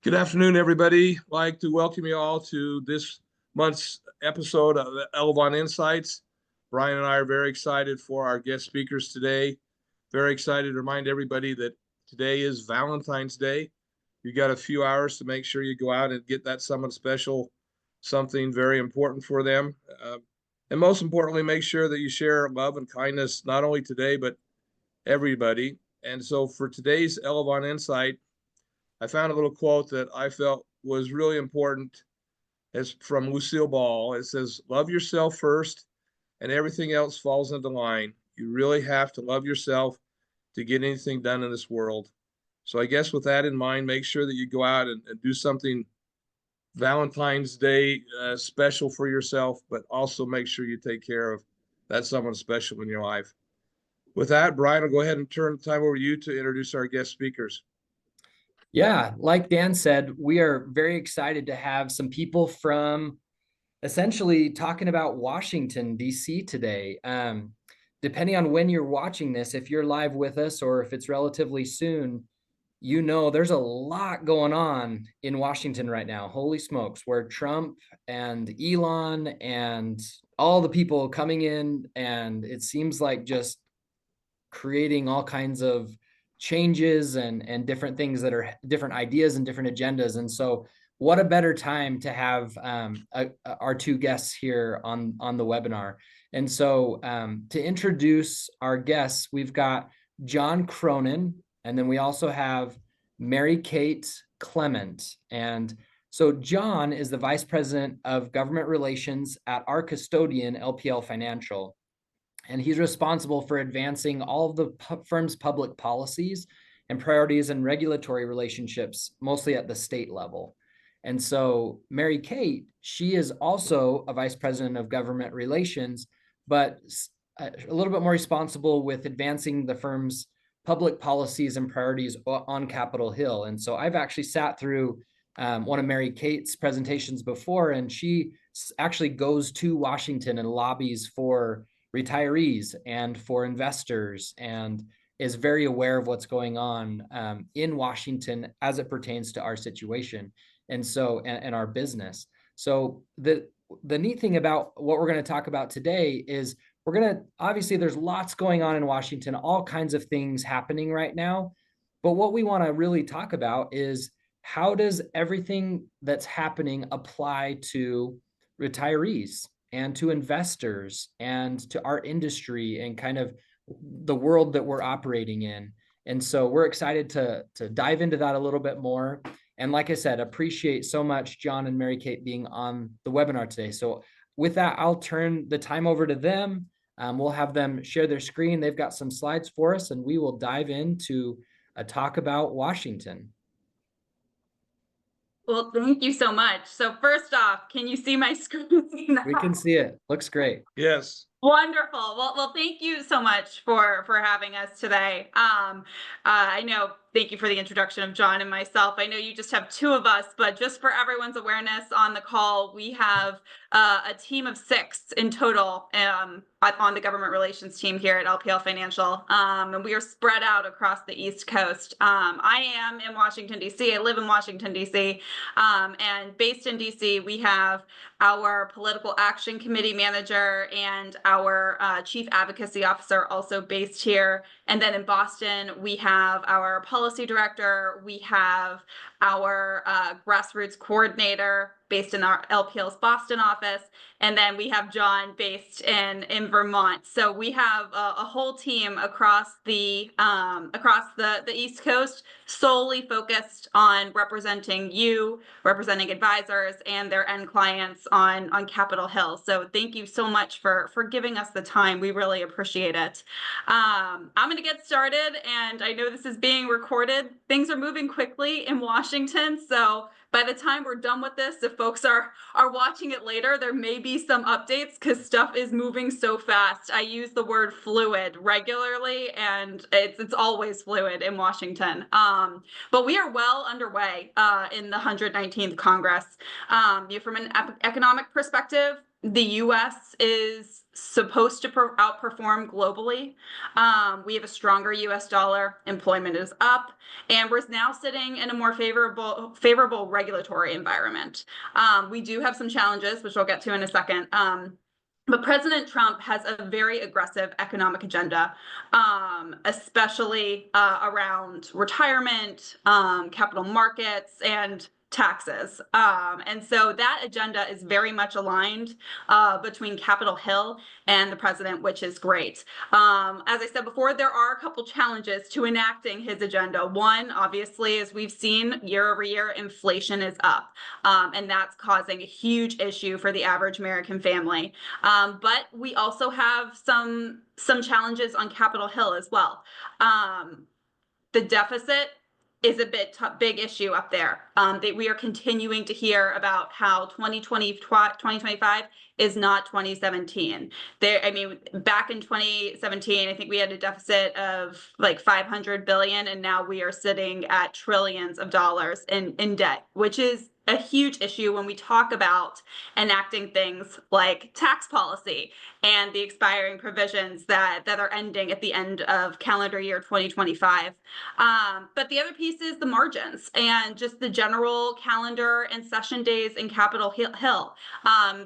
Good afternoon, everybody. I'd like to welcome you all to this month's episode of Elevant Insights. Brian and I are very excited for our guest speakers today. Very excited to remind everybody that today is Valentine's Day. You got a few hours to make sure you go out and get that someone special, something very important for them. And most importantly, make sure that you share love and kindness, not only today, but everybody. And so for today's Elevant Insight, I found a little quote that I felt was really important. It's from Lucille Ball. It says, "Love yourself first, and everything else falls into line. You really have to love yourself to get anything done in this world." So I guess with that in mind, make sure that you go out and do something Valentine's Day special for yourself, but also make sure you take care of that someone special in your life. With that, Brian, I'll go ahead and turn the time over to you to introduce our guest speakers. Yeah, like Dan said, we are very excited to have some people from essentially talking about Washington, D.C. today. Depending on when you're watching this, if you're live with us or if it's relatively soon, you know there's a lot going on in Washington right now. Holy smokes, where Trump and Elon and all the people coming in, and it seems like just creating all kinds of changes and different things that are different ideas and different agendas. And so what a better time to have our two guests here on the webinar. And so to introduce our guests, we've got John Cronin, and then we also have Mary Kate Clement. And so John is the Vice President of Government Relations at our custodian, LPL Financial. And he's responsible for advancing all of the firm's public policies and priorities and regulatory relationships, mostly at the state level. And so Mary Kate, she is also a vice president of government relations, but a little bit more responsible with advancing the firm's public policies and priorities on Capitol Hill. And so I've actually sat through one of Mary Kate's presentations before, and she actually goes to Washington and lobbies for retirees and for investors, and is very aware of what's going on in Washington as it pertains to our situation and so and our business. So the neat thing about what we're going to talk about today is we're going to, obviously there's lots going on in Washington, all kinds of things happening right now. But what we want to really talk about is how does everything that's happening apply to retirees and to investors and to our industry and kind of the world that we're operating in. And so we're excited to dive into that a little bit more. And like I said, appreciate so much John and Mary Kate being on the webinar today. So with that, I'll turn the time over to them. We'll have them share their screen. They've got some slides for us, and we will dive into a talk about Washington. Well, thank you so much. So first off, can you see my screen? We can see it. Looks great. Yes. Wonderful. Well, thank you so much for having us today. I know, thank you for the introduction of John and myself. I know you just have two of us, but just for everyone's awareness on the call, we have a team of 6 in total on the government relations team here at LPL Financial, and we are spread out across the East Coast. I am in Washington, D.C. I live in Washington, D.C., and based in D.C., we have our political action committee manager and our chief advocacy officer also based here. And then in Boston, we have our policy director, we have our grassroots coordinator based in our LPL's Boston office, and then we have John based in Vermont. So we have a whole team across the East Coast, solely focused on representing you, representing advisors and their end clients on Capitol Hill. So thank you so much for giving us the time. We really appreciate it. I'm going to get started, and I know this is being recorded. Things are moving quickly in Washington, so by the time we're done with this, if folks are watching it later, there may be some updates because stuff is moving so fast. I use the word fluid regularly, and it's always fluid in Washington. But we are well underway in the 119th Congress. From an economic perspective, the U.S. is supposed to outperform globally. We have a stronger U.S. dollar, employment is up, and we're now sitting in a more favorable regulatory environment. We do have some challenges, which we'll get to in a second. But President Trump has a very aggressive economic agenda, especially around retirement, capital markets, and taxes. And so that agenda is very much aligned between Capitol Hill and the president, which is great. As I said before, there are a couple challenges to enacting his agenda. One, obviously, as we've seen year over year, inflation is up, and that's causing a huge issue for the average American family. But we also have some challenges on Capitol Hill as well. The deficit is a big issue up there. We are continuing to hear about how 2025 is not 2017. Back in 2017, I think we had a deficit of like 500 billion, and now we are sitting at trillions of dollars in debt, which is a huge issue when we talk about enacting things like tax policy and the expiring provisions that are ending at the end of calendar year 2025. But the other piece is the margins and just the general calendar and session days in Capitol Hill.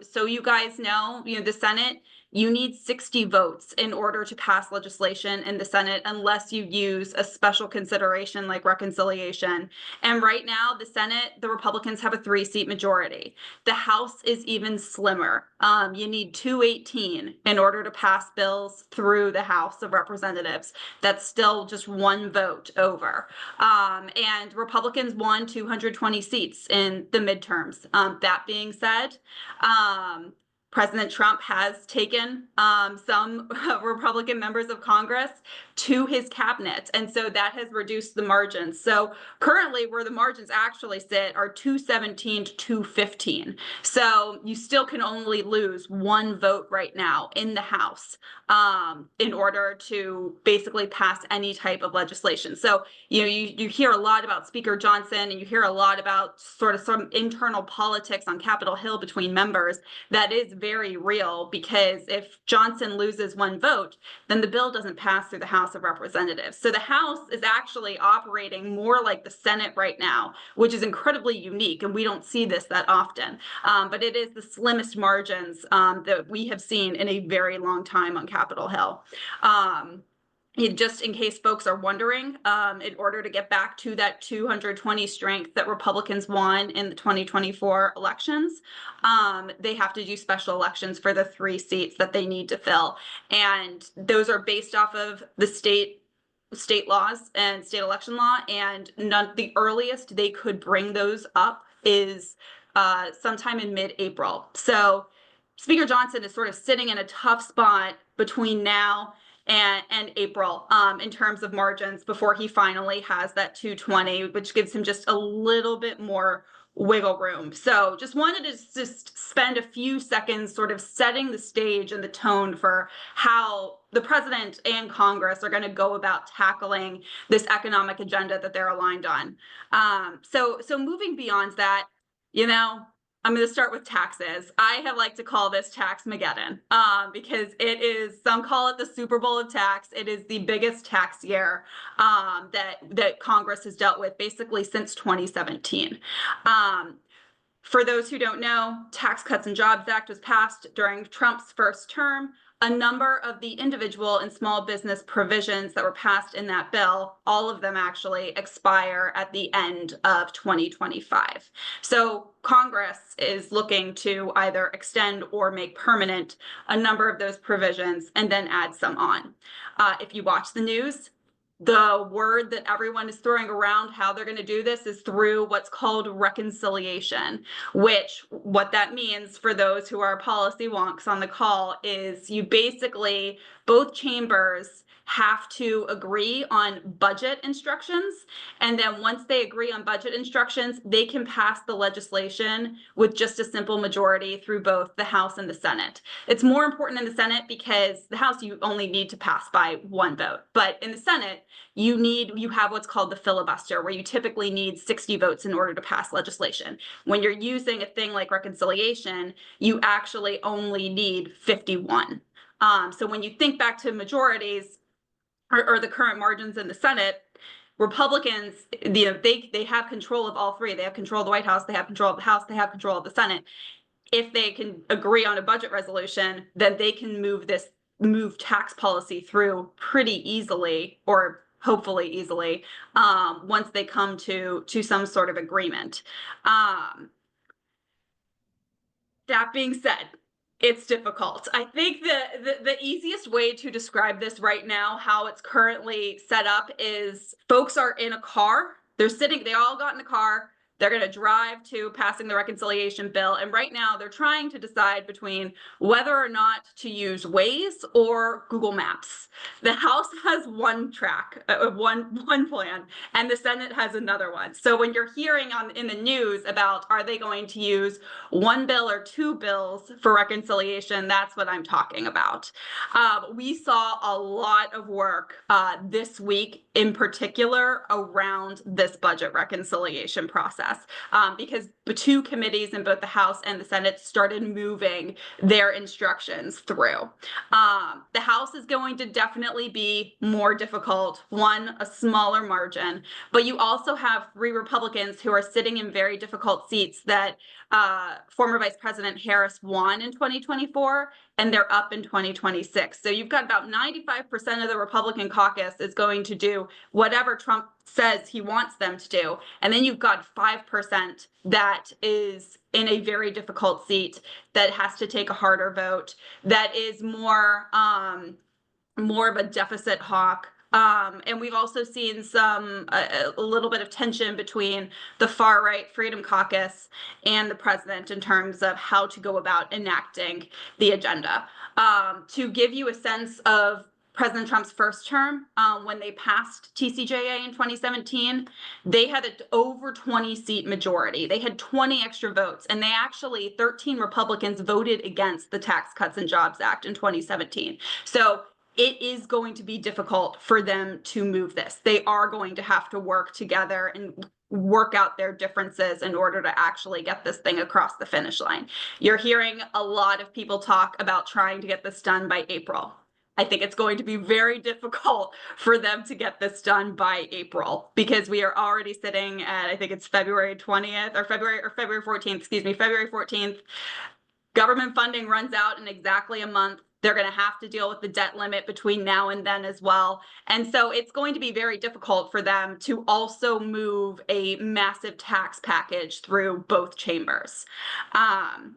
So you guys know, the Senate, you need 60 votes in order to pass legislation in the Senate unless you use a special consideration like reconciliation. And right now, the Senate, the Republicans have a 3-seat majority. The House is even slimmer. You need 218 in order to pass bills through the House of Representatives. That's still just one vote over. And Republicans won 220 seats in the midterms. That being said, President Trump has taken some Republican members of Congress to his cabinet, and so that has reduced the margins. So currently where the margins actually sit are 217 to 215. So you still can only lose one vote right now in the House in order to basically pass any type of legislation. So you hear a lot about Speaker Johnson, and you hear a lot about sort of some internal politics on Capitol Hill between members. That is very real, because if Johnson loses one vote, then the bill doesn't pass through the House of Representatives. So the House is actually operating more like the Senate right now, which is incredibly unique, and we don't see this that often. But it is the slimmest margins that we have seen in a very long time on Capitol Hill. Just in case folks are wondering, in order to get back to that 220 strength that Republicans won in the 2024 elections, they have to do special elections for the 3 seats that they need to fill. And those are based off of the state laws and state election law. And the earliest they could bring those up is sometime in mid-April. So Speaker Johnson is sort of sitting in a tough spot between now and April in terms of margins before he finally has that 220, which gives him just a little bit more wiggle room. So just wanted to just spend a few seconds sort of setting the stage and the tone for how the president and Congress are going to go about tackling this economic agenda that they're aligned on. So moving beyond that, I'm going to start with taxes. I have liked to call this Tax-mageddon because it is, some call it the Super Bowl of tax. It is the biggest tax year that Congress has dealt with basically since 2017. For those who don't know, Tax Cuts and Jobs Act was passed during Trump's first term. A number of the individual and small business provisions that were passed in that bill, all of them actually expire at the end of 2025. So Congress is looking to either extend or make permanent a number of those provisions and then add some on. If you watch the news, the word that everyone is throwing around how they're going to do this is through what's called reconciliation, which what that means for those who are policy wonks on the call is you basically, both chambers have to agree on budget instructions. And then once they agree on budget instructions, they can pass the legislation with just a simple majority through both the House and the Senate. It's more important in the Senate because the House, you only need to pass by one vote. But in the Senate, you have what's called the filibuster, where you typically need 60 votes in order to pass legislation. When you're using a thing like reconciliation, you actually only need 51. So when you think back to majorities or the current margins in the Senate, Republicans, they have control of all three. They have control of the White House, they have control of the House, they have control of the Senate. If they can agree on a budget resolution, then they can move tax policy through pretty easily, or hopefully easily, once they come to some sort of agreement. That being said, it's difficult. I think the easiest way to describe this right now, how it's currently set up, is folks are in a car. They all got in the car. They're going to drive to passing the reconciliation bill. And right now they're trying to decide between whether or not to use Waze or Google Maps. The House has one track, one plan, and the Senate has another one. So when you're hearing in the news about, are they going to use one bill or two bills for reconciliation, that's what I'm talking about. We saw a lot of work this week, in particular, around this budget reconciliation process, because the two committees in both the House and the Senate started moving their instructions through. The House is going to definitely be more difficult, a smaller margin, but you also have 3 Republicans who are sitting in very difficult seats that former Vice President Harris won in 2024, and they're up in 2026. So you've got about 95% of the Republican caucus is going to do whatever Trump says he wants them to do. And then you've got 5% that is in a very difficult seat that has to take a harder vote, that is more of a deficit hawk. And we've also seen a little bit of tension between the far right Freedom Caucus and the president in terms of how to go about enacting the agenda. To give you a sense of President Trump's first term, when they passed TCJA in 2017, they had an over 20 seat majority. They had 20 extra votes, and 13 Republicans voted against the Tax Cuts and Jobs Act in 2017. So it is going to be difficult for them to move this. They are going to have to work together and work out their differences in order to actually get this thing across the finish line. You're hearing a lot of people talk about trying to get this done by April. I think it's going to be very difficult for them to get this done by April, because we are already sitting at, I think it's February 14th. February 14th. Government funding runs out in exactly a month. They're going to have to deal with the debt limit between now and then as well. And so it's going to be very difficult for them to also move a massive tax package through both chambers.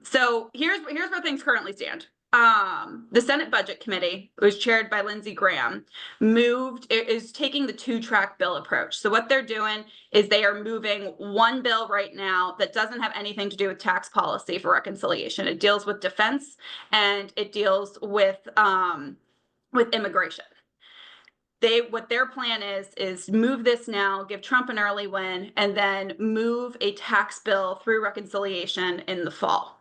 So here's where things currently stand. The Senate Budget Committee, was chaired by Lindsey Graham, is taking the 2-track bill approach. So what they're doing is they are moving one bill right now that doesn't have anything to do with tax policy for reconciliation. It deals with defense, and it deals with immigration. What their plan is move this now, give Trump an early win, and then move a tax bill through reconciliation in the fall.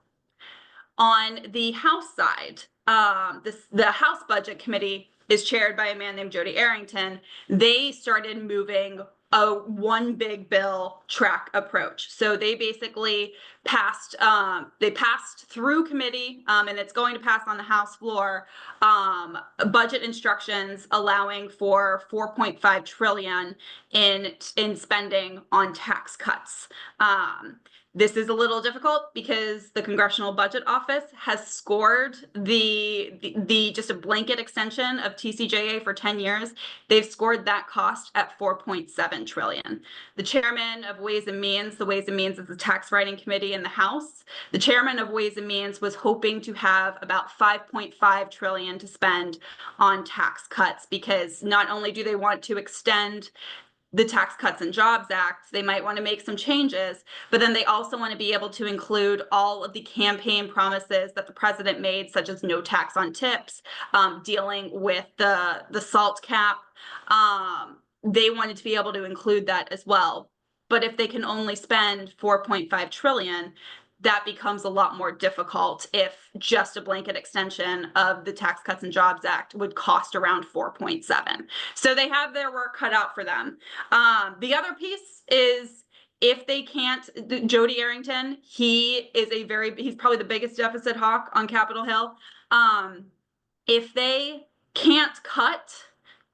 On the House side, the House Budget Committee is chaired by a man named Jody Arrington. They started moving a one big bill track approach. So they basically passed through committee, and it's going to pass on the House floor, budget instructions allowing for $4.5 trillion in spending on tax cuts. This is a little difficult because the Congressional Budget Office has scored the just a blanket extension of TCJA for 10 years. They've scored that cost at $4.7 trillion. The chairman of Ways and Means, the Ways and Means is the tax writing committee in the House. The chairman of Ways and Means was hoping to have about $5.5 trillion to spend on tax cuts, because not only do they want to extend the Tax Cuts and Jobs Act, they might want to make some changes, but then they also want to be able to include all of the campaign promises that the president made, such as no tax on tips, dealing with the SALT cap. They wanted to be able to include that as well. But if they can only spend 4.5 trillion, that becomes a lot more difficult if just a blanket extension of the Tax Cuts and Jobs Act would cost around 4.7. So they have their work cut out for them. The other piece is, if they can't, Jody Arrington, he's probably the biggest deficit hawk on Capitol Hill. If they can't cut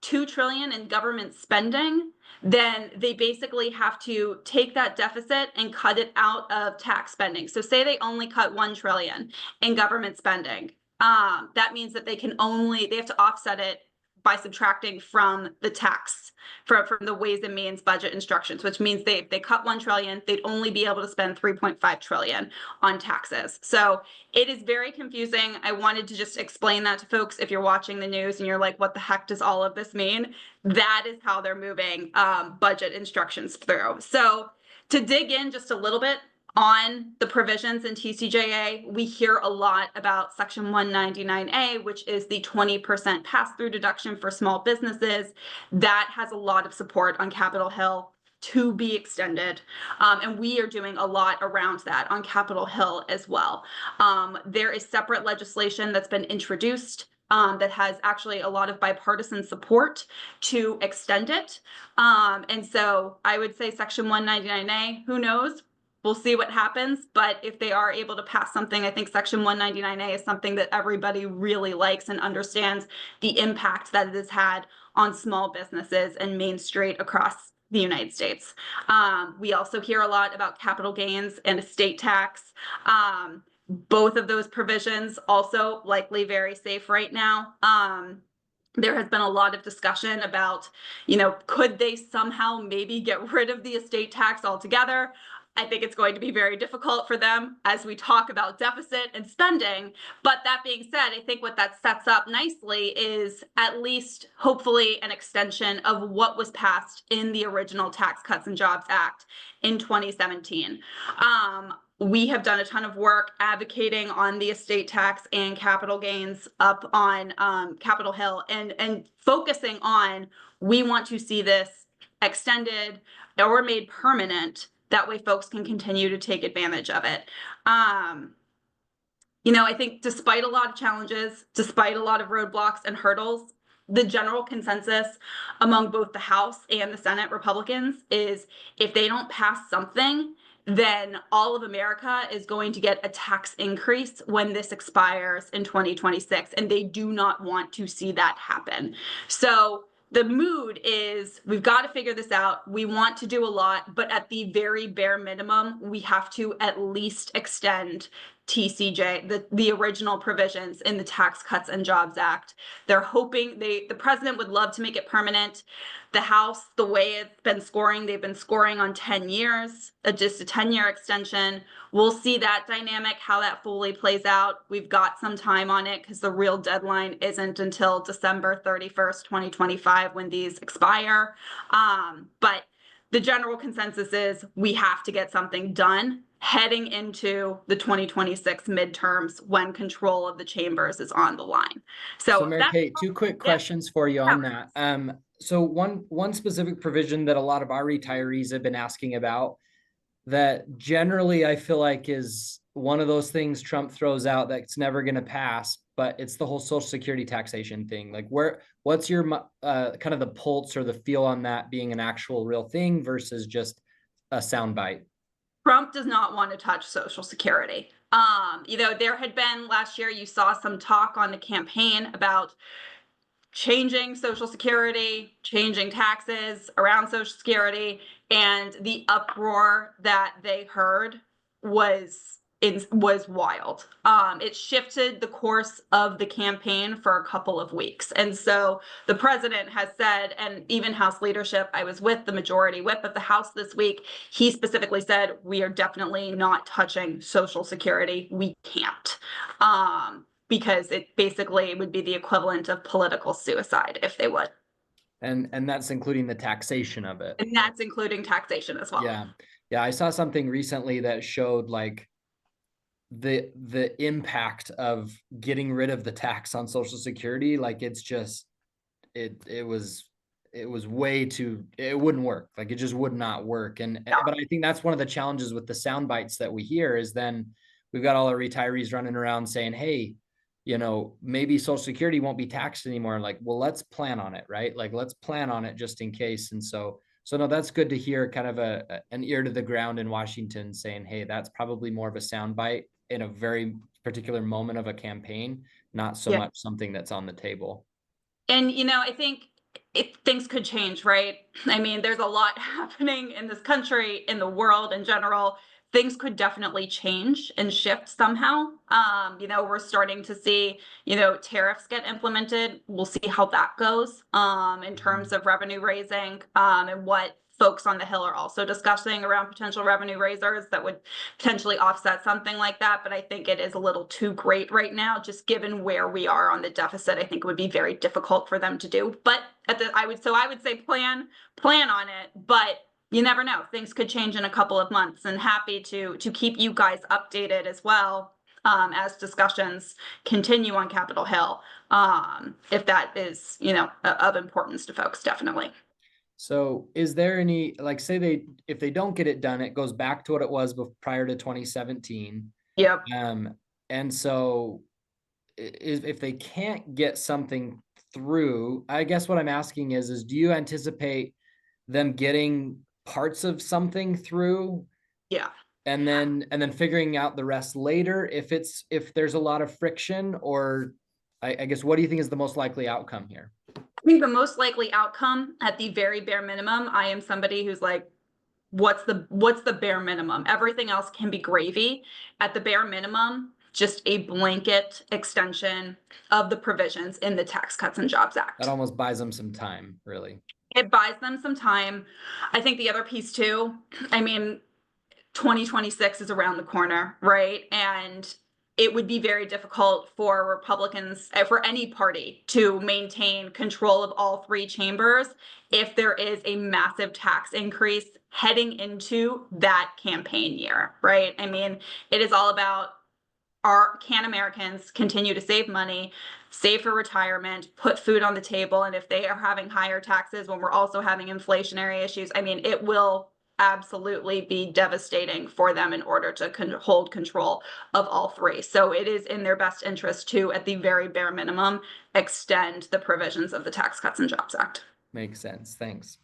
2 trillion in government spending, then they basically have to take that deficit and cut it out of tax spending. So say they only cut 1 trillion in government spending. That means that they have to offset it by subtracting from the tax, from the Ways and Means budget instructions, which means if they cut 1 trillion, they'd only be able to spend 3.5 trillion on taxes. So it is very confusing. I wanted to just explain that to folks. If you're watching the news and you're like, what the heck does all of this mean? That is how they're moving budget instructions through. So to dig in just a little bit on the provisions in TCJA, we hear a lot about Section 199A, which is the 20% pass-through deduction for small businesses. That has a lot of support on Capitol Hill to be extended. And we are doing a lot around that on Capitol Hill as well. There is separate legislation that's been introduced that has actually a lot of bipartisan support to extend it. And so I would say Section 199A, who knows? We'll see what happens, but if they are able to pass something, I think Section 199A is something that everybody really likes and understands the impact that it has had on small businesses and Main Street across the United States. We also hear a lot about capital gains and estate tax. Both of those provisions also likely very safe right now. There has been a lot of discussion about, could they somehow maybe get rid of the estate tax altogether? I think it's going to be very difficult for them as we talk about deficit and spending. But that being said, I think what that sets up nicely is at least hopefully an extension of what was passed in the original Tax Cuts and Jobs Act in 2017. We have done a ton of work advocating on the estate tax and capital gains up on Capitol Hill and focusing on, we want to see this extended or made permanent. That way folks can continue to take advantage of it. I think despite a lot of challenges, despite a lot of roadblocks and hurdles, the general consensus among both the House and the Senate Republicans is, if they don't pass something, then all of America is going to get a tax increase when this expires in 2026. And they do not want to see that happen. So the mood is, we've got to figure this out. We want to do a lot, but at the very bare minimum, we have to at least extend TCJ, the original provisions in the Tax Cuts and Jobs Act. They're hoping the president would love to make it permanent. The House, the way it's been scoring, they've been scoring on 10 years, just a 10-year extension. We'll see that dynamic, how that fully plays out. We've got some time on it because the real deadline isn't until December 31st, 2025 when these expire. But the general consensus is we have to get something done heading into the 2026 midterms when control of the chambers is on the line. So Mary Kate, two quick questions for you on that. So one specific provision that a lot of our retirees have been asking about, that generally I feel like is one of those things Trump throws out that's never going to pass, but it's the whole Social Security taxation thing. Like, what's your kind of the pulse or the feel on that being an actual real thing versus just a soundbite? Trump does not want to touch Social Security. There had been last year, you saw some talk on the campaign about changing Social Security, changing taxes around Social Security, and the uproar that they heard was wild. It shifted the course of the campaign for a couple of weeks. And so the president has said, and even House leadership, I was with the majority whip of the House this week, he specifically said, we are definitely not touching Social Security. We can't. Because it basically would be the equivalent of political suicide if they would. And that's including the taxation of it. And that's including taxation as well. Yeah. Yeah. I saw something recently that showed like the impact of getting rid of the tax on Social Security. Like it's just, it was way too, it wouldn't work. Like it just would not work. But I think that's one of the challenges with the sound bites that we hear is then we've got all our retirees running around saying, hey, maybe Social Security won't be taxed anymore. Like, well, let's plan on it, right? Like, let's plan on it just in case. And so no, that's good to hear kind of an ear to the ground in Washington saying, hey, that's probably more of a sound bite in a very particular moment of a campaign, not so much something that's on the table. And, I think things could change, right? I mean, there's a lot happening in this country, in the world in general. Things could definitely change and shift somehow. We're starting to see, tariffs get implemented. We'll see how that goes in terms of revenue raising and what folks on the Hill are also discussing around potential revenue raisers that would potentially offset something like that. But I think it is a little too great right now, just given where we are on the deficit. I think it would be very difficult for them to do. But I would say plan on it, but you never know. Things could change in a couple of months, and happy to keep you guys updated as well as discussions continue on Capitol Hill, if that is, of importance to folks, definitely. So is there any, like, say if they don't get it done, it goes back to what it was prior to 2017. Yep. And so if they can't get something through, I guess what I'm asking is do you anticipate them getting parts of something through? Yeah. And then figuring out the rest later if there's a lot of friction, or I guess, what do you think is the most likely outcome here? I think the most likely outcome, at the very bare minimum, I am somebody who's like, what's the bare minimum? Everything else can be gravy. At the bare minimum, just a blanket extension of the provisions in the Tax Cuts and Jobs Act. That almost buys them some time, really. It buys them some time. I think the other piece too, I mean, 2026 is around the corner, right? And it would be very difficult for Republicans, for any party, to maintain control of all three chambers if there is a massive tax increase heading into that campaign year, right? I mean, it is all about, can Americans continue to save money, save for retirement, put food on the table? And if they are having higher taxes when we're also having inflationary issues, I mean, it will absolutely be devastating for them in order to hold control of all three. So it is in their best interest to, at the very bare minimum, extend the provisions of the Tax Cuts and Jobs Act. Makes sense. Thanks.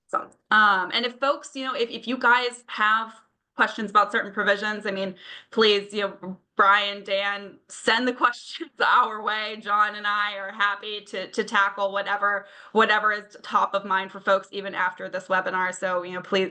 So, and if folks, if you guys have questions about certain provisions, I mean, please, Brian, Dan, send the questions our way. John and I are happy to tackle whatever is top of mind for folks, even after this webinar. So,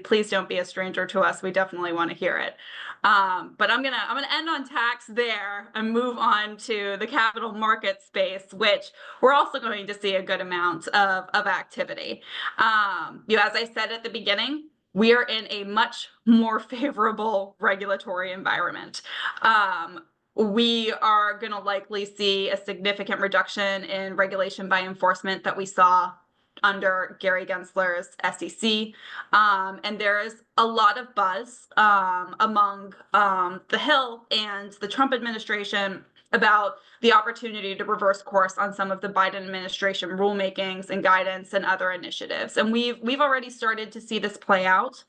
please don't be a stranger to us. We definitely want to hear it. But I'm gonna end on tax there and move on to the capital market space, which we're also going to see a good amount of activity. As I said at the beginning, we are in a much more favorable regulatory environment. We are going to likely see a significant reduction in regulation by enforcement that we saw under Gary Gensler's SEC. And there is a lot of buzz among the Hill and the Trump administration about the opportunity to reverse course on some of the Biden administration rulemakings and guidance and other initiatives. And we've already started to see this play out.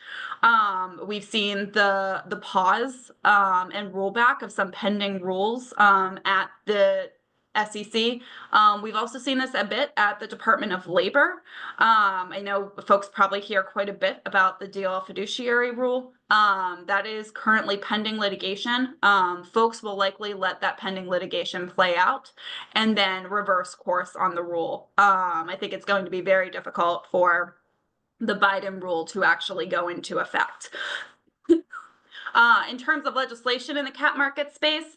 We've seen the pause and rollback of some pending rules at the SEC. We've also seen this a bit at the Department of Labor. I know folks probably hear quite a bit about the DOL fiduciary rule. That is currently pending litigation. Folks will likely let that pending litigation play out and then reverse course on the rule. I think it's going to be very difficult for the Biden rule to actually go into effect. In terms of legislation in the cap market space,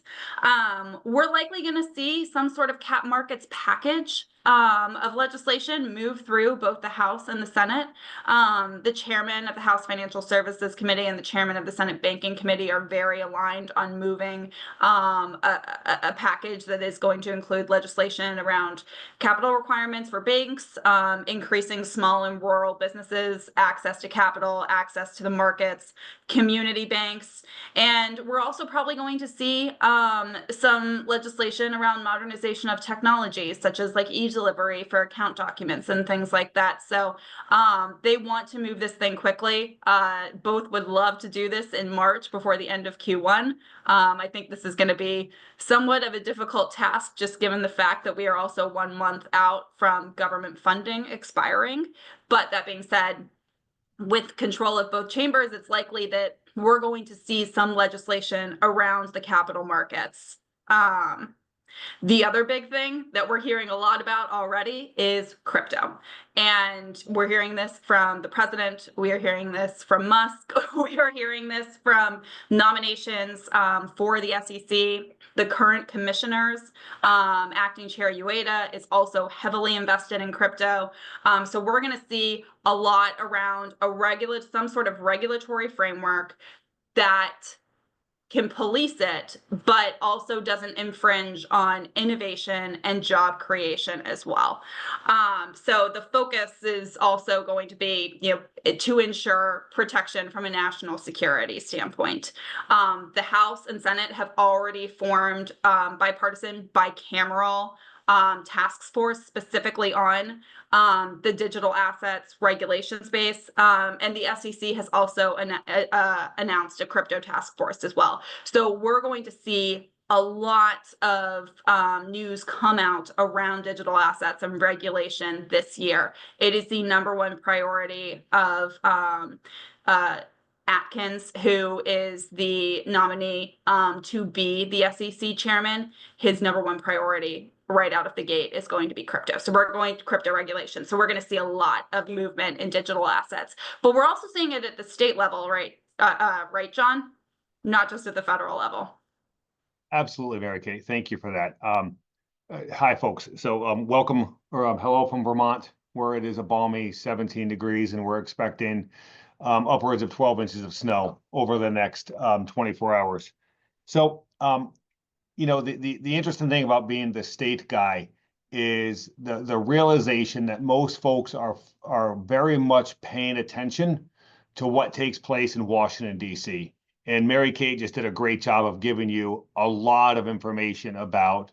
we're likely going to see some sort of cap markets package of legislation move through both the House and the Senate. The chairman of the House Financial Services Committee and the chairman of the Senate Banking Committee are very aligned on moving a package that is going to include legislation around capital requirements for banks, increasing small and rural businesses, access to capital, access to the markets, community banks. And we're also probably going to see some legislation around modernization of technologies, such as like e-delivery for account documents and things like that. So they want to move this thing quickly. Both would love to do this in March before the end of Q1. I think this is going to be somewhat of a difficult task, just given the fact that we are also 1 month out from government funding expiring. But that being said, with control of both chambers, it's likely that we're going to see some legislation around the capital markets. The other big thing that we're hearing a lot about already is crypto. And we're hearing this from the president. We are hearing this from Musk. We are hearing this from nominations for the SEC. The current commissioners, acting chair Ueda, is also heavily invested in crypto. So we're going to see a lot around some sort of regulatory framework that can police it, but also doesn't infringe on innovation and job creation as well. So the focus is also going to be, to ensure protection from a national security standpoint. The House and Senate have already formed bipartisan, bicameral task force specifically on the digital assets regulation space, and the SEC has also announced a crypto task force as well. So we're going to see a lot of news come out around digital assets and regulation this year. It is the #1 priority of Atkins, who is the nominee to be the SEC chairman. His #1 priority right out of the gate is going to be crypto. So we're going to crypto regulation. So we're going to see a lot of movement in digital assets, but we're also seeing it at the state level, right? Right, John? Not just at the federal level. Absolutely, Mary Kate. Thank you for that. Hi, folks. So welcome, or hello from Vermont, where it is a balmy 17 degrees, and we're expecting upwards of 12 inches of snow over the next 24 hours. So, the interesting thing about being the state guy is the realization that most folks are very much paying attention to what takes place in Washington, D.C. And Mary Kate just did a great job of giving you a lot of information about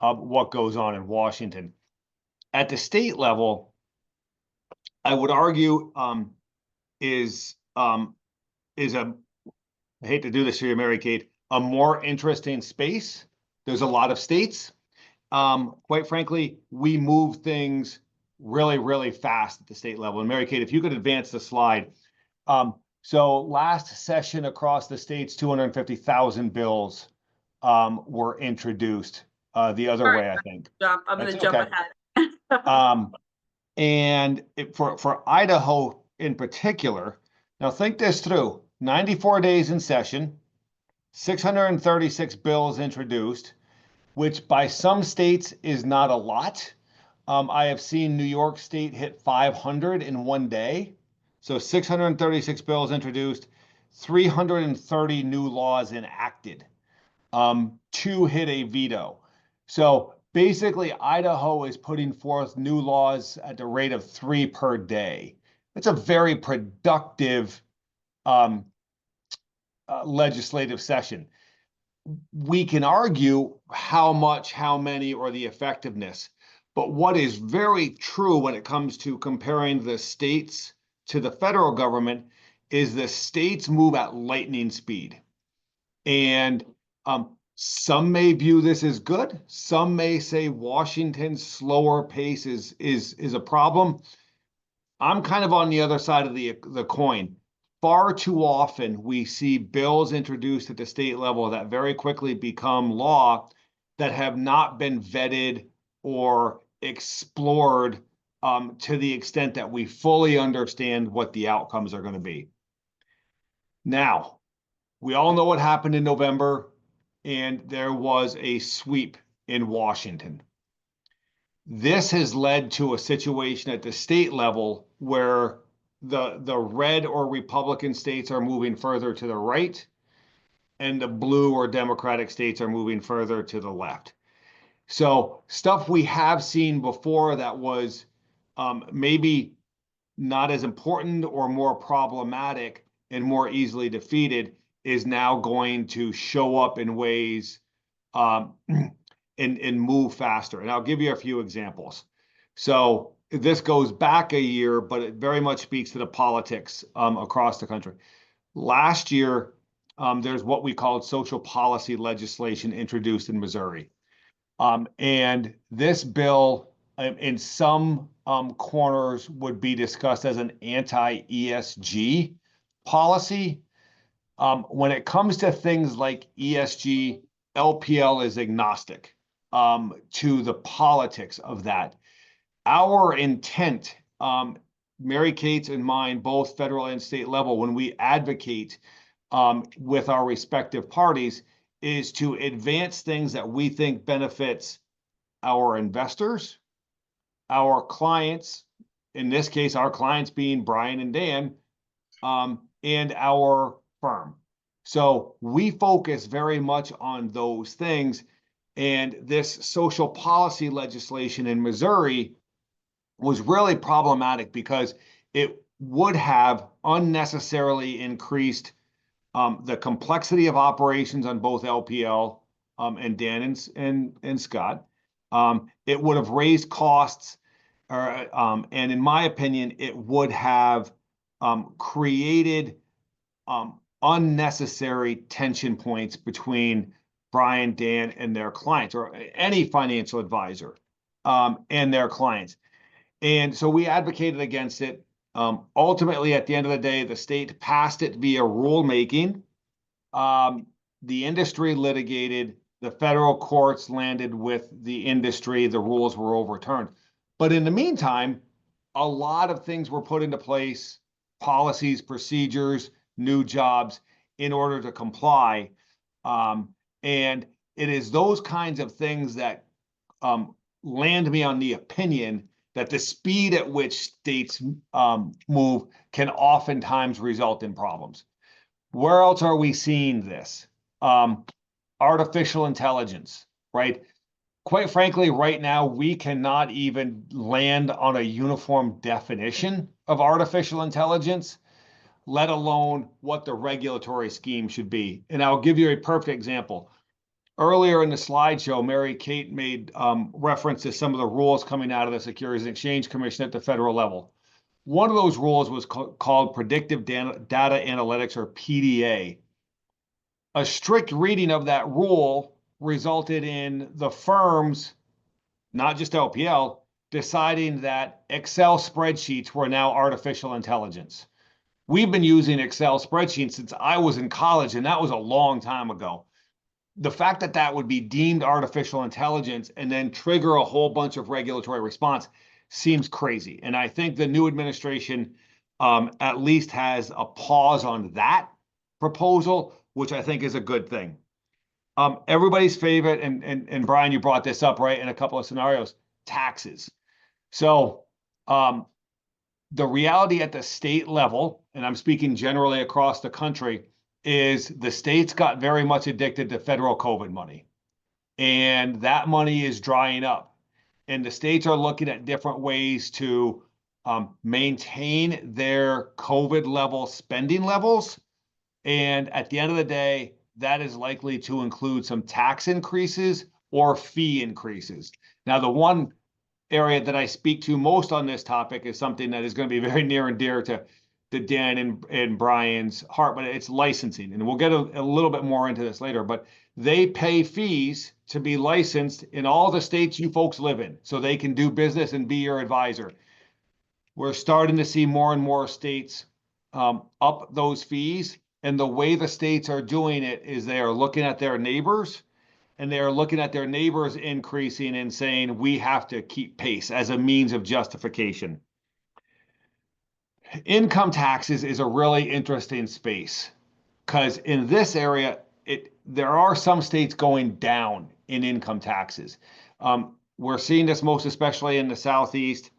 what goes on in Washington. At the state level, I would argue is I hate to do this to you, Mary Kate, a more interesting space. There's a lot of states. Quite frankly, we move things really, really fast at the state level. And Mary Kate, if you could advance the slide. So last session across the states, 250,000 bills were introduced the other way, I think. I'm going to jump ahead. And for Idaho in particular, now think this through, 94 days in session, 636 bills introduced, which by some states is not a lot. I have seen New York State hit 500 in one day. So 636 bills introduced, 330 new laws enacted, 2 hit a veto. So basically, Idaho is putting forth new laws at the rate of 3 per day. It's a very productive legislative session. We can argue how much, how many, or the effectiveness. But what is very true when it comes to comparing the states to the federal government is the states move at lightning speed. And some may view this as good. Some may say Washington's slower pace is a problem. I'm kind of on the other side of the coin. Far too often we see bills introduced at the state level that very quickly become law that have not been vetted or explored to the extent that we fully understand what the outcomes are going to be. Now, we all know what happened in November, and there was a sweep in Washington. This has led to a situation at the state level where the red or Republican states are moving further to the right, and the blue or Democratic states are moving further to the left. So stuff we have seen before that was maybe not as important or more problematic and more easily defeated is now going to show up in ways and move faster. And I'll give you a few examples. So this goes back a year, but it very much speaks to the politics across the country. Last year, there's what we called social policy legislation introduced in Missouri. And this bill, in some corners, would be discussed as an anti-ESG policy. When it comes to things like ESG, LPL is agnostic to the politics of that. Our intent, Mary Kate's and mine, both federal and state level, when we advocate with our respective parties, is to advance things that we think benefits our investors, our clients, in this case, our clients being Brian and Dan, and our firm. So we focus very much on those things. And this social policy legislation in Missouri was really problematic because it would have unnecessarily increased the complexity of operations on both LPL and Dan and Scott. It would have raised costs, and in my opinion, it would have created unnecessary tension points between Brian, Dan, and their clients, or any financial advisor and their clients. And so we advocated against it. Ultimately, at the end of the day, the state passed it via rulemaking. The industry litigated, the federal courts landed with the industry, the rules were overturned. But in the meantime, a lot of things were put into place, policies, procedures, new jobs in order to comply. And it is those kinds of things that land me on the opinion that the speed at which states move can oftentimes result in problems. Where else are we seeing this? Artificial intelligence, right? Quite frankly, right now, we cannot even land on a uniform definition of artificial intelligence, let alone what the regulatory scheme should be. And I'll give you a perfect example. Earlier in the slideshow, Mary Kate made reference to some of the rules coming out of the Securities and Exchange Commission at the federal level. One of those rules was called Predictive Data Analytics, or PDA. A strict reading of that rule resulted in the firms, not just LPL, deciding that Excel spreadsheets were now artificial intelligence. We've been using Excel spreadsheets since I was in college, and that was a long time ago. The fact that that would be deemed artificial intelligence and then trigger a whole bunch of regulatory response seems crazy. And I think the new administration at least has a pause on that proposal, which I think is a good thing. Everybody's favorite, and Brian, you brought this up, right, in a couple of scenarios, taxes. So the reality at the state level, and I'm speaking generally across the country, is the states got very much addicted to federal COVID money. And that money is drying up. And the states are looking at different ways to maintain their COVID level spending levels. And at the end of the day, that is likely to include some tax increases or fee increases. Now, the one area that I speak to most on this topic is something that is going to be very near and dear to Dan and Brian's heart, but it's licensing. And we'll get a little bit more into this later, but they pay fees to be licensed in all the states you folks live in, so they can do business and be your advisor. We're starting to see more and more states up those fees. And the way the states are doing it is they are looking at their neighbors, and they are looking at their neighbors increasing and saying, we have to keep pace as a means of justification. Income taxes is a really interesting space, because in this area, there are some states going down in income taxes. We're seeing this most especially in the Southeast,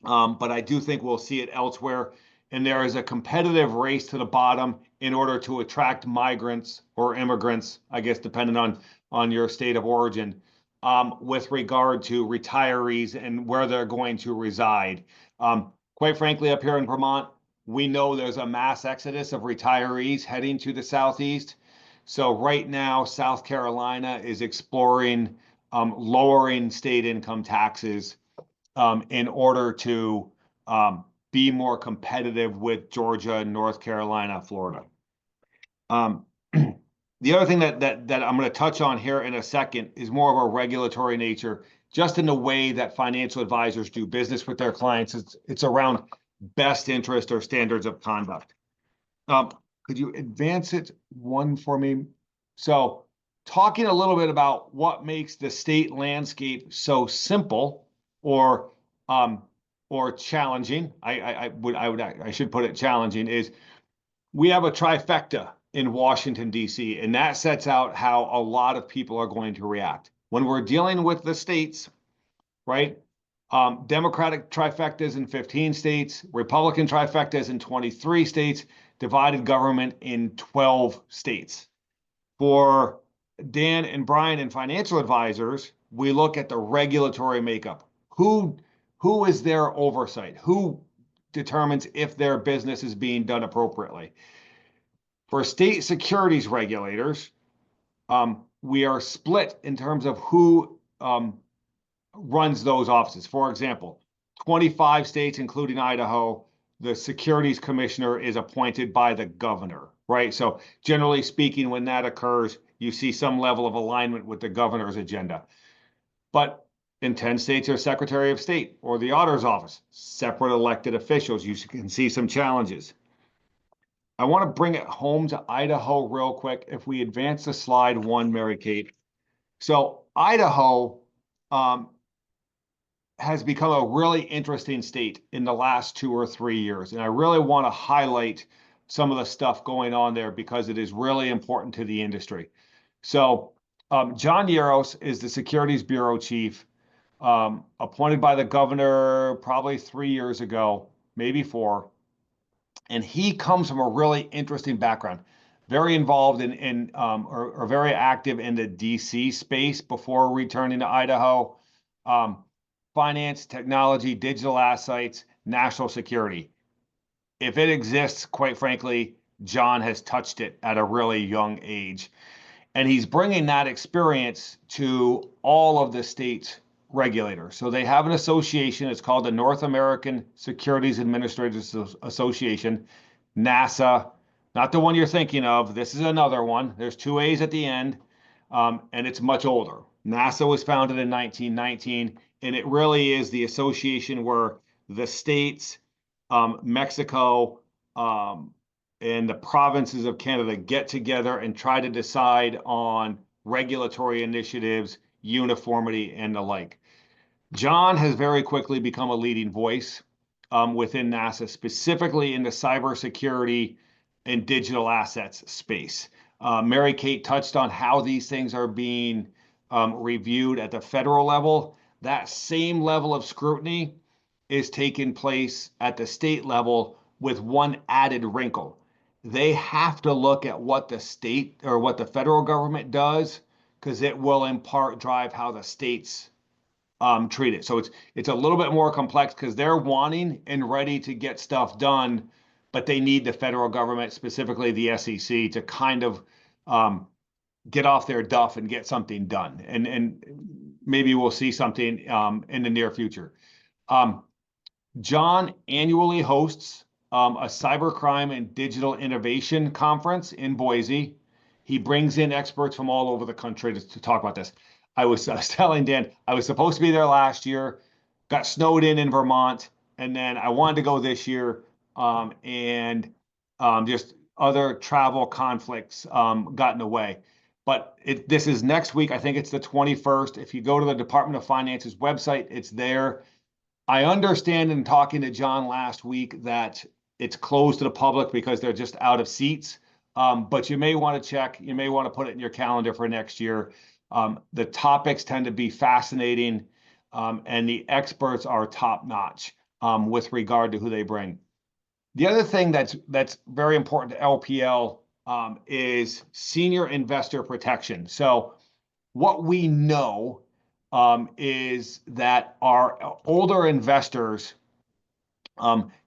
but I do think we'll see it elsewhere. And there is a competitive race to the bottom in order to attract migrants or immigrants, I guess, depending on your state of origin, with regard to retirees and where they're going to reside. Quite frankly, up here in Vermont, we know there's a mass exodus of retirees heading to the Southeast. So right now, South Carolina is exploring lowering state income taxes in order to be more competitive with Georgia, North Carolina, Florida. The other thing that I'm going to touch on here in a second is more of a regulatory nature, just in the way that financial advisors do business with their clients. It's around best interest or standards of conduct. Could you advance it one for me? So talking a little bit about what makes the state landscape so simple or challenging, I should put it challenging, is we have a trifecta in Washington, D.C., and that sets out how a lot of people are going to react. When we're dealing with the states, right? Democratic trifectas in 15 states, Republican trifectas in 23 states, divided government in 12 states. For Dan and Brian and financial advisors, we look at the regulatory makeup. Who is their oversight? Who determines if their business is being done appropriately? For state securities regulators, we are split in terms of who runs those offices. For example, 25 states, including Idaho, the securities commissioner is appointed by the governor, right? So generally speaking, when that occurs, you see some level of alignment with the governor's agenda. But in 10 states, there's Secretary of State or the auditor's office, separate elected officials. You can see some challenges. I want to bring it home to Idaho real quick. If we advance the slide one, Mary Kate. So Idaho has become a really interesting state in the last 2 or 3 years. And I really want to highlight some of the stuff going on there because it is really important to the industry. So John Yaros is the Securities Bureau chief, appointed by the governor probably 3 years ago, maybe 4. And he comes from a really interesting background, very involved or very active in the DC space before returning to Idaho. Finance, technology, digital assets, national security. If it exists, quite frankly, John has touched it at a really young age. And he's bringing that experience to all of the state regulators. So they have an association. It's called the North American Securities Administrators Association, NASA, not the one you're thinking of. This is another one. There's 2 A's at the end, and it's much older. NASA was founded in 1919, and it really is the association where the states, Mexico, and the provinces of Canada get together and try to decide on regulatory initiatives, uniformity, and the like. John has very quickly become a leading voice within NASA, specifically in the cybersecurity and digital assets space. Mary Kate touched on how these things are being reviewed at the federal level. That same level of scrutiny is taking place at the state level with one added wrinkle. They have to look at what the state or what the federal government does, because it will in part drive how the states treat it. So it's a little bit more complex because they're wanting and ready to get stuff done, but they need the federal government, specifically the SEC, to kind of get off their duff and get something done. And maybe we'll see something in the near future. John annually hosts a cybercrime and digital innovation conference in Boise. He brings in experts from all over the country to talk about this. I was telling Dan, I was supposed to be there last year, got snowed in Vermont, and then I wanted to go this year, and just other travel conflicts got in the way. But this is next week. I think it's the 21st. If you go to the Department of Finance's website, it's there. I understand in talking to John last week that it's closed to the public because they're just out of seats. But you may want to check. You may want to put it in your calendar for next year. The topics tend to be fascinating, and the experts are top notch with regard to who they bring. The other thing that's very important to LPL is senior investor protection. So what we know is that our older investors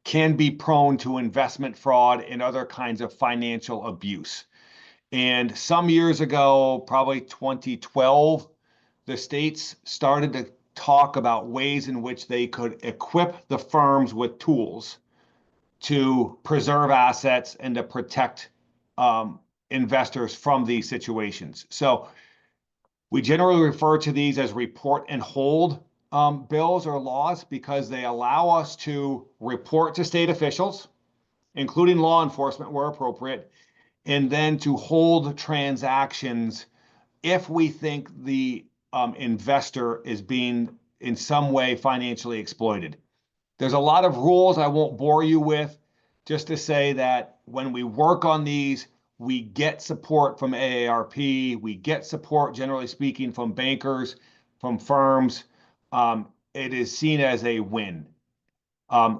can be prone to investment fraud and other kinds of financial abuse. And some years ago, probably 2012, the states started to talk about ways in which they could equip the firms with tools to preserve assets and to protect investors from these situations. So we generally refer to these as report and hold bills or laws because they allow us to report to state officials, including law enforcement where appropriate, and then to hold transactions if we think the investor is being in some way financially exploited. There's a lot of rules I won't bore you with, just to say that when we work on these, we get support from AARP, we get support, generally speaking, from bankers, from firms. It is seen as a win.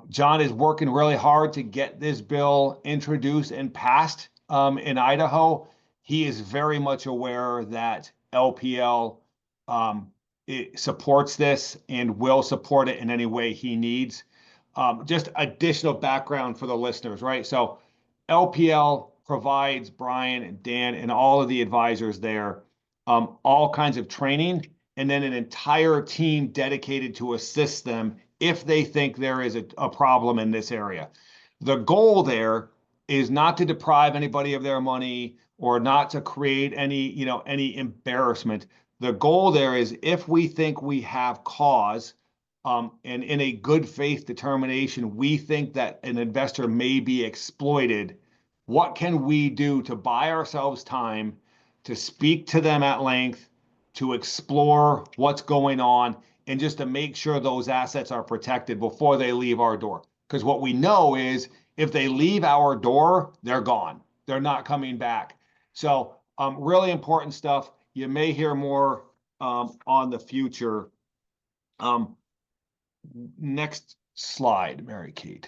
John is working really hard to get this bill introduced and passed in Idaho. He is very much aware that LPL it supports this and will support it in any way he needs. Just additional background for the listeners, right? So LPL provides Brian and Dan and all of the advisors there all kinds of training, and then an entire team dedicated to assist them if they think there is a problem in this area. The goal there is not to deprive anybody of their money or not to create any embarrassment. The goal there is if we think we have cause and in a good faith determination, we think that an investor may be exploited, what can we do to buy ourselves time to speak to them at length, to explore what's going on, and just to make sure those assets are protected before they leave our door? Because what we know is if they leave our door, they're gone. They're not coming back. So really important stuff. You may hear more on the future. Next slide, Mary Kate.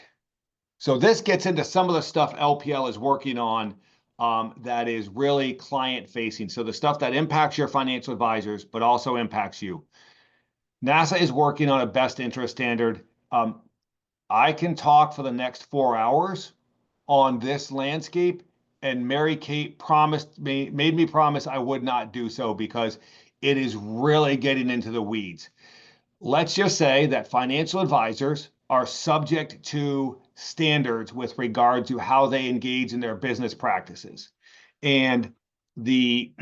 So this gets into some of the stuff LPL is working on that is really client facing. So the stuff that impacts your financial advisors, but also impacts you. NASA is working on a best interest standard. I can talk for the next 4 hours on this landscape, and Mary Kate made me promise I would not do so because it is really getting into the weeds. Let's just say that financial advisors are subject to standards with regard to how they engage in their business practices. And the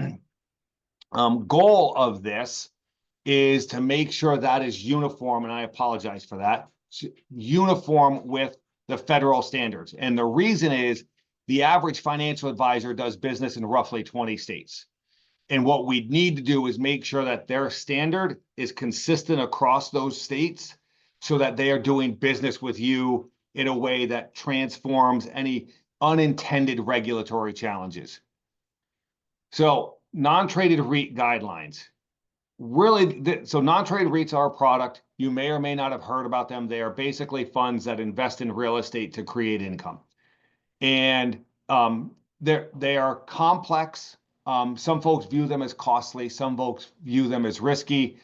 goal of this is to make sure that is uniform, and I apologize for that, uniform with the federal standards. And the reason is the average financial advisor does business in roughly 20 states. And what we need to do is make sure that their standard is consistent across those states so that they are doing business with you in a way that transforms any unintended regulatory challenges. So non-traded REIT guidelines. Really, so non-traded REITs are a product. You may or may not have heard about them. They are basically funds that invest in real estate to create income. And they are complex. Some folks view them as costly. Some folks view them as risky.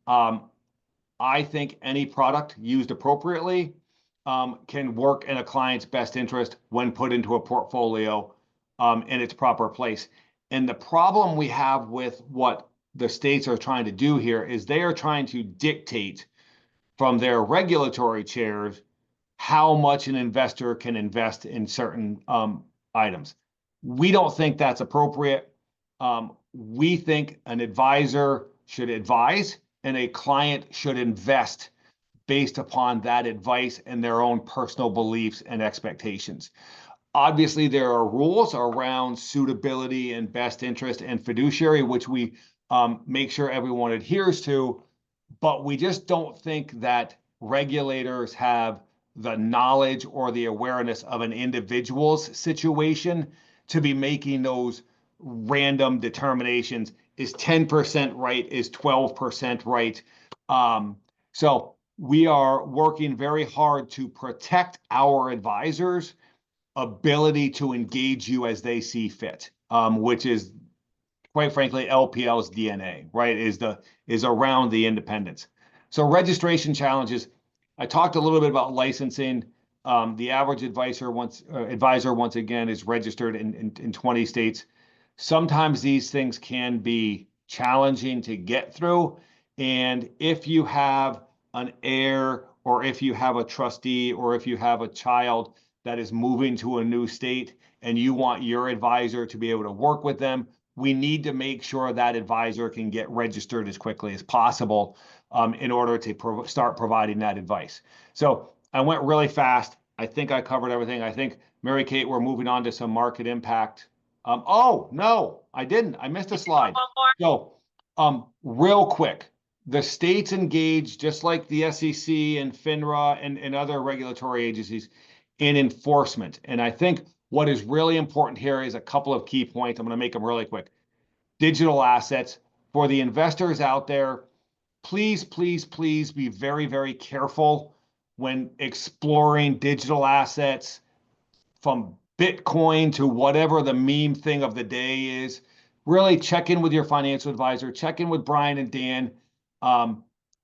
I think any product used appropriately can work in a client's best interest when put into a portfolio in its proper place. And the problem we have with what the states are trying to do here is they are trying to dictate from their regulatory chairs how much an investor can invest in certain items. We don't think that's appropriate. We think an advisor should advise and a client should invest based upon that advice and their own personal beliefs and expectations. Obviously, there are rules around suitability and best interest and fiduciary, which we make sure everyone adheres to, but we just don't think that regulators have the knowledge or the awareness of an individual's situation to be making those random determinations is 10% right? Is 12% right? So we are working very hard to protect our advisors' ability to engage you as they see fit, which is, quite frankly, LPL's DNA, right? Is around the independence. So registration challenges. I talked a little bit about licensing. The average advisor once again is registered in 20 states. Sometimes these things can be challenging to get through. And if you have an heir, or if you have a trustee, or if you have a child that is moving to a new state and you want your advisor to be able to work with them, we need to make sure that advisor can get registered as quickly as possible in order to start providing that advice. So I went really fast. I think I covered everything. I think, Mary Kate, we're moving on to some market impact. Oh, no, I didn't. I missed a slide. So real quick, the states engage, just like the SEC and FINRA and other regulatory agencies, in enforcement. And I think what is really important here is a couple of key points. I'm going to make them really quick. Digital assets. For the investors out there, please, please, please be very, very careful when exploring digital assets, from Bitcoin to whatever the meme thing of the day is. Really check in with your financial advisor, check in with Brian and Dan.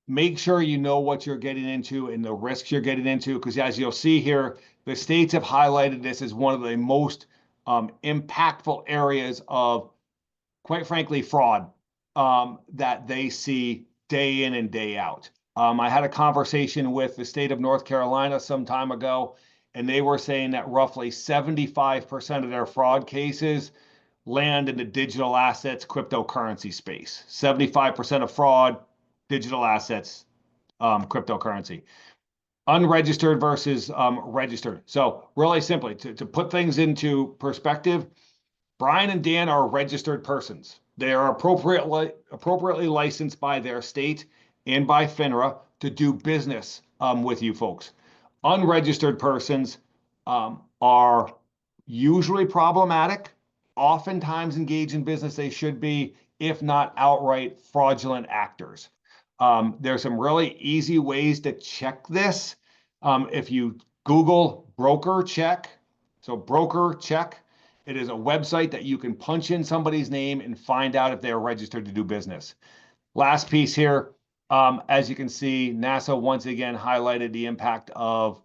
Make sure you know what you're getting into and the risks you're getting into, because as you'll see here, the states have highlighted this as one of the most impactful areas of, quite frankly, fraud that they see day in and day out. I had a conversation with the state of North Carolina some time ago, and they were saying that roughly 75% of their fraud cases land in the digital assets, cryptocurrency space. 75% of fraud, digital assets, cryptocurrency. Unregistered versus registered. So really simply, to put things into perspective, Brian and Dan are registered persons. They are appropriately licensed by their state and by FINRA to do business with you folks. Unregistered persons are usually problematic, oftentimes engage in business they should be, if not outright fraudulent actors. There's some really easy ways to check this. If you Google broker check, so broker check, it is a website that you can punch in somebody's name and find out if they're registered to do business. Last piece here, as you can see, NASA once again highlighted the impact of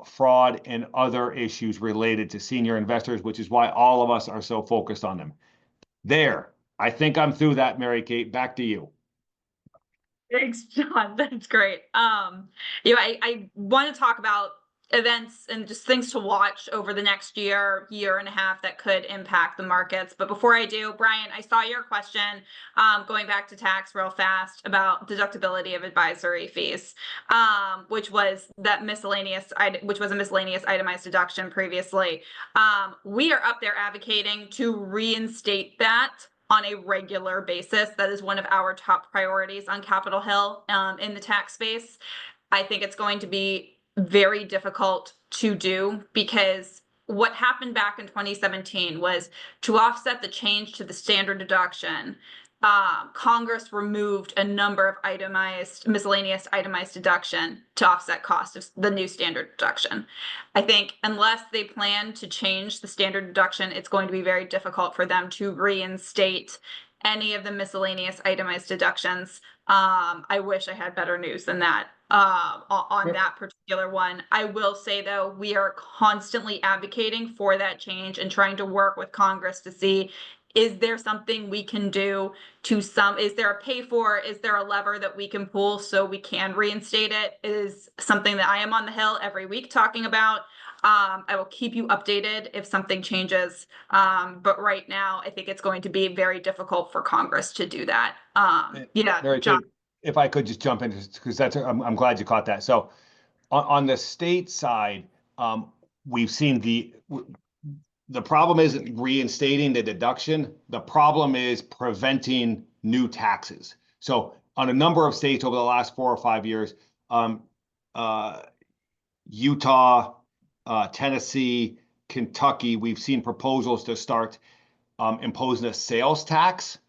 fraud and other issues related to senior investors, which is why all of us are so focused on them. There, I think I'm through that, Mary Kate. Back to you. Thanks, John. That's great. I want to talk about events and just things to watch over the next year and a half that could impact the markets. But before I do, Brian, I saw your question going back to tax real fast about deductibility of advisory fees, which was a miscellaneous itemized deduction previously. We are up there advocating to reinstate that on a regular basis. That is one of our top priorities on Capitol Hill in the tax space. I think it's going to be very difficult to do, because what happened back in 2017 was, to offset the change to the standard deduction, Congress removed a number of miscellaneous itemized deduction to offset cost of the new standard deduction. I think unless they plan to change the standard deduction, it's going to be very difficult for them to reinstate any of the miscellaneous itemized deductions. I wish I had better news than that on that particular one. I will say, though, we are constantly advocating for that change and trying to work with Congress to see, is there something we can do is there a pay for, is there a lever that we can pull so we can reinstate it? It is something that I am on the Hill every week talking about. I will keep you updated if something changes. But right now, I think it's going to be very difficult for Congress to do that. Mary John. Kate, if I could just jump in, because I'm glad you caught that. So on the state side, we've seen the problem isn't reinstating the deduction. The problem is preventing new taxes. So on a number of states over the last 4 or 5 years, Utah, Tennessee, Kentucky, we've seen proposals to start imposing a sales tax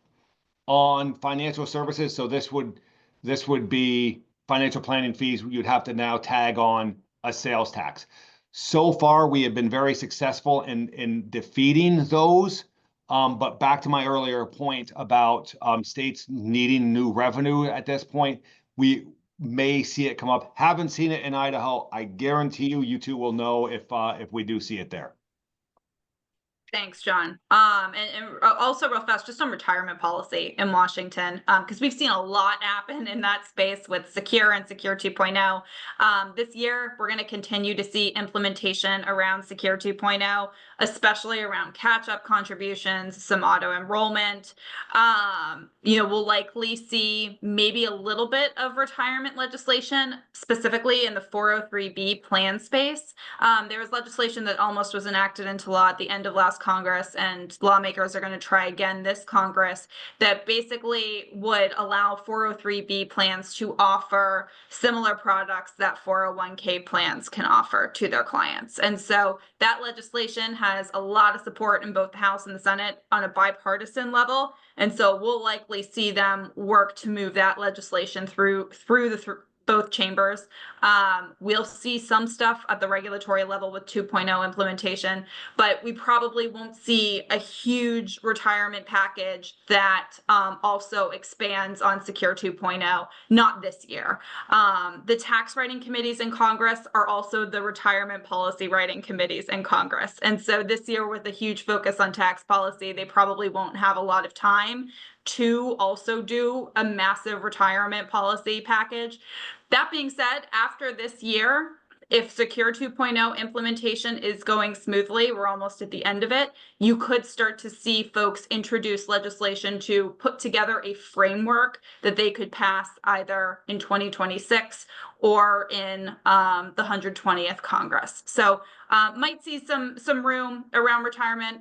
on financial services. So this would be financial planning fees. You'd have to now tag on a sales tax. So far, we have been very successful in defeating those. But back to my earlier point about states needing new revenue at this point, we may see it come up. Haven't seen it in Idaho. I guarantee you two will know if we do see it there. Thanks, John. And also real fast, just on retirement policy in Washington, because we've seen a lot happen in that space with Secure and Secure 2.0. This year, we're going to continue to see implementation around Secure 2.0, especially around catch-up contributions, some auto enrollment. We'll likely see maybe a little bit of retirement legislation, specifically in the 403B plan space. There was legislation that almost was enacted into law at the end of last Congress, and lawmakers are going to try again this Congress, that basically would allow 403B plans to offer similar products that 401k plans can offer to their clients. And so that legislation has a lot of support in both the House and the Senate on a bipartisan level. And so we'll likely see them work to move that legislation through both chambers. We'll see some stuff at the regulatory level with 2.0 implementation, but we probably won't see a huge retirement package that also expands on Secure 2.0, not this year. The tax writing committees in Congress are also the retirement policy writing committees in Congress. And so this year, with a huge focus on tax policy, they probably won't have a lot of time to also do a massive retirement policy package. That being said, after this year, if Secure 2.0 implementation is going smoothly, we're almost at the end of it, you could start to see folks introduce legislation to put together a framework that they could pass either in 2026 or in the 120th Congress. So might see some room around retirement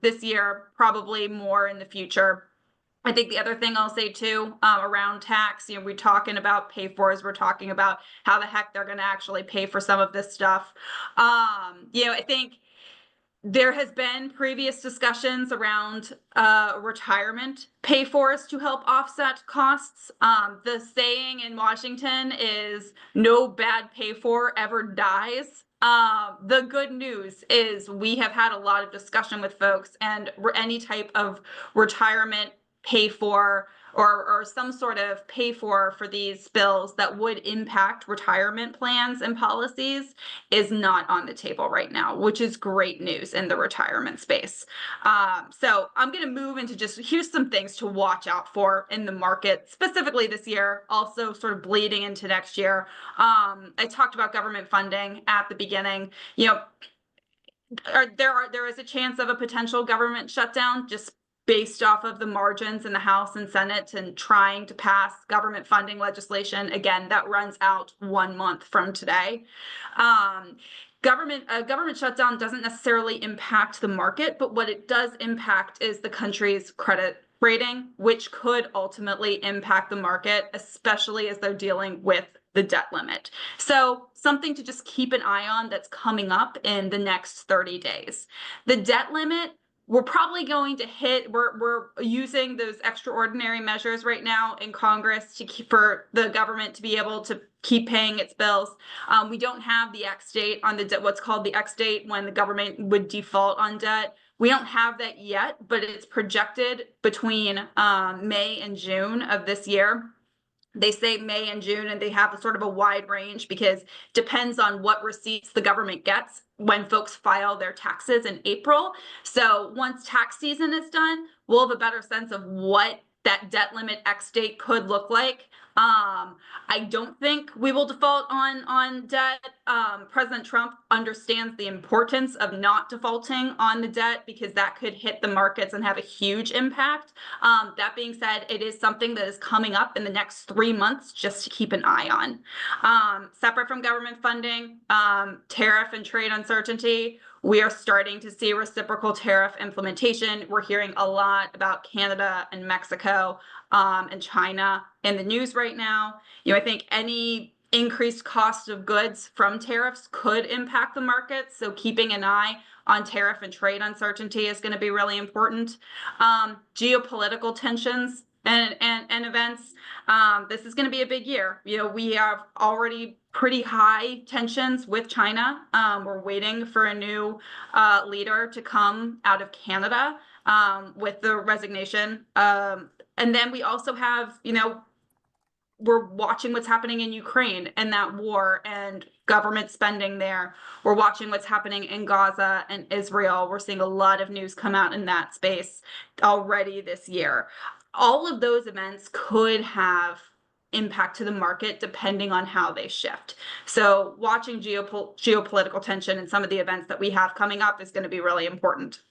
this year, probably more in the future. I think the other thing I'll say too, around tax, we're talking about pay-fors, we're talking about how the heck they're going to actually pay for some of this stuff. I think there has been previous discussions around retirement pay-fors to help offset costs. The saying in Washington is no bad pay-for ever dies. The good news is we have had a lot of discussion with folks, and any type of retirement pay for or some sort of pay for these bills that would impact retirement plans and policies is not on the table right now, which is great news in the retirement space. So I'm going to move into here's some things to watch out for in the market, specifically this year, also sort of bleeding into next year. I talked about government funding at the beginning. There is a chance of a potential government shutdown just based off of the margins in the House and Senate and trying to pass government funding legislation. Again, that runs out 1 month from today. A government shutdown doesn't necessarily impact the market, but what it does impact is the country's credit rating, which could ultimately impact the market, especially as they're dealing with the debt limit. So something to just keep an eye on that's coming up in the next 30 days. The debt limit, we're probably going to hit, we're using those extraordinary measures right now in Congress for the government to be able to keep paying its bills. We don't have the X date on the debt, what's called the X date when the government would default on debt. We don't have that yet, but it's projected between May and June of this year. They say May and June, and they have a sort of a wide range because it depends on what receipts the government gets when folks file their taxes in April. So once tax season is done, we'll have a better sense of what that debt limit X date could look like. I don't think we will default on debt. President Trump understands the importance of not defaulting on the debt because that could hit the markets and have a huge impact. That being said, it is something that is coming up in the next 3 months just to keep an eye on. Separate from government funding, tariff and trade uncertainty, we are starting to see reciprocal tariff implementation. We're hearing a lot about Canada and Mexico and China in the news right now. I think any increased cost of goods from tariffs could impact the market. So keeping an eye on tariff and trade uncertainty is going to be really important. Geopolitical tensions and events. This is going to be a big year. We have already pretty high tensions with China. We're waiting for a new leader to come out of Canada with the resignation. And then we also have, we're watching what's happening in Ukraine and that war and government spending there. We're watching what's happening in Gaza and Israel. We're seeing a lot of news come out in that space already this year. All of those events could have impact to the market depending on how they shift. So watching geopolitical tension and some of the events that we have coming up is going to be really important.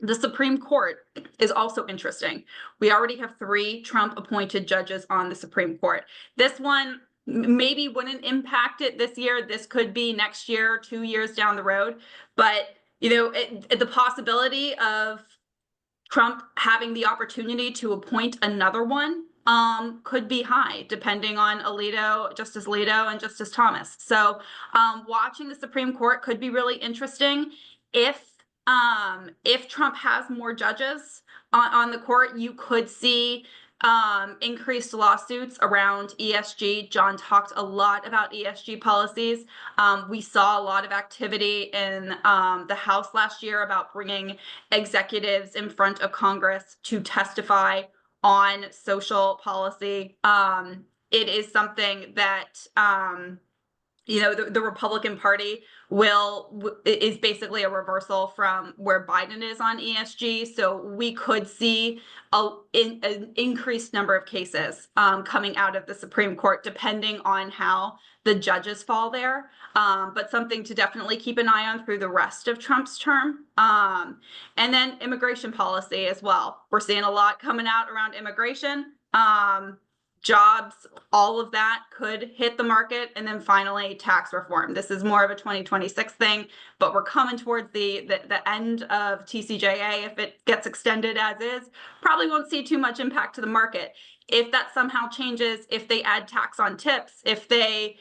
The Supreme Court is also interesting. We already have 3 Trump-appointed judges on the Supreme Court. This one maybe wouldn't impact it this year. This could be next year, 2 years down the road. But, the possibility of Trump having the opportunity to appoint another one could be high, depending on Justice Alito and Justice Thomas. So watching the Supreme Court could be really interesting. If Trump has more judges on the court, you could see increased lawsuits around ESG. John talked a lot about ESG policies. We saw a lot of activity in the House last year about bringing executives in front of Congress to testify on social policy. It is something that the Republican Party is basically a reversal from where Biden is on ESG. So we could see an increased number of cases coming out of the Supreme Court, depending on how the judges fall there. But something to definitely keep an eye on through the rest of Trump's term. And then immigration policy as well. We're seeing a lot coming out around immigration. Jobs, all of that could hit the market. And then finally, tax reform. This is more of a 2026 thing, but we're coming towards the end of TCJA. If it gets extended as is, probably won't see too much impact to the market. If that somehow changes, if they add tax on tips, if they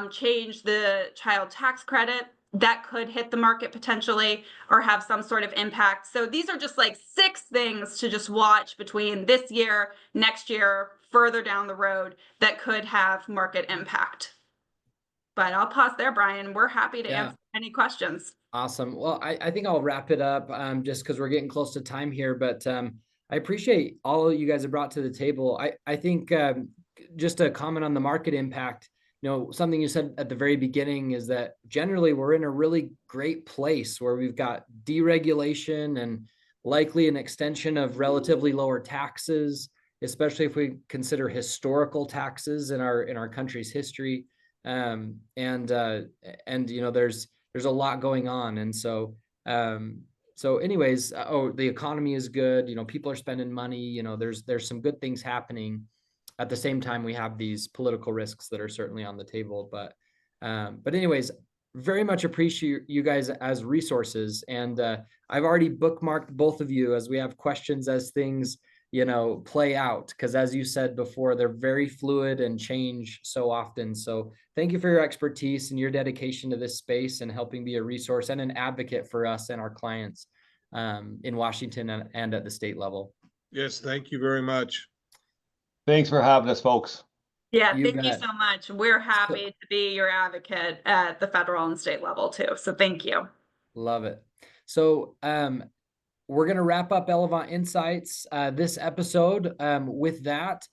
change the child tax credit, that could hit the market potentially or have some sort of impact. So these are just like 6 things to just watch between this year, next year, further down the road that could have market impact. But I'll pause there, Brian. We're happy to answer any questions. Awesome. Well, I think I'll wrap it up just because we're getting close to time here. But I appreciate all you guys have brought to the table. I think just a comment on the market impact. Something you said at the very beginning is that generally we're in a really great place where we've got deregulation and likely an extension of relatively lower taxes, especially if we consider historical taxes in our country's history. There's a lot going on. And so anyways, the economy is good. People are spending money, there's some good things happening. At the same time, we have these political risks that are certainly on the table. But anyways, very much appreciate you guys as resources. And I've already bookmarked both of you as we have questions as things, play out. Because as you said before, they're very fluid and change so often. So thank you for your expertise and your dedication to this space and helping be a resource and an advocate for us and our clients in Washington and at the state level. Yes, thank you very much. Thanks for having us, folks. Yeah, thank you so much. We're happy to be your advocate at the federal and state level too. So thank you. Love it. So we're going to wrap up Elevant Insights this episode. With that,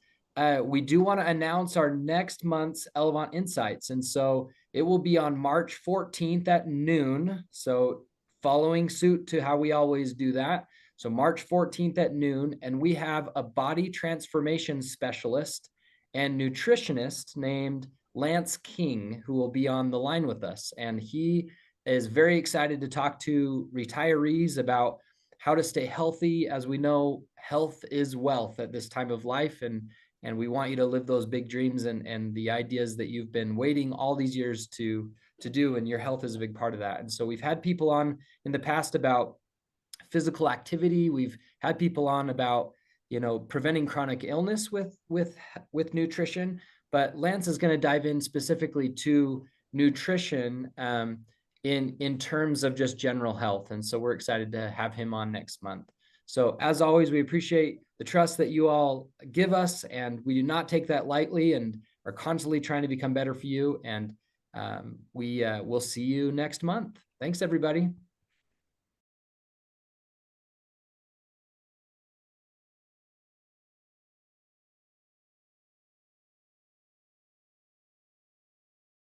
we do want to announce our next month's Elevant Insights. And so it will be on March 14th at noon. So following suit to how we always do that. So March 14th at noon, and we have a body transformation specialist and nutritionist named Lance King, who will be on the line with us. And he is very excited to talk to retirees about how to stay healthy. As we know, health is wealth at this time of life. And we want you to live those big dreams and the ideas that you've been waiting all these years to do. And your health is a big part of that. And so we've had people on in the past about physical activity. We've had people on about, preventing chronic illness with nutrition, but Lance is going to dive in specifically to nutrition. in terms of just general health. And so we're excited to have him on next month. So as always, we appreciate the trust that you all give us, and we do not take that lightly and are constantly trying to become better for you. And we will see you next month. Thanks, everybody.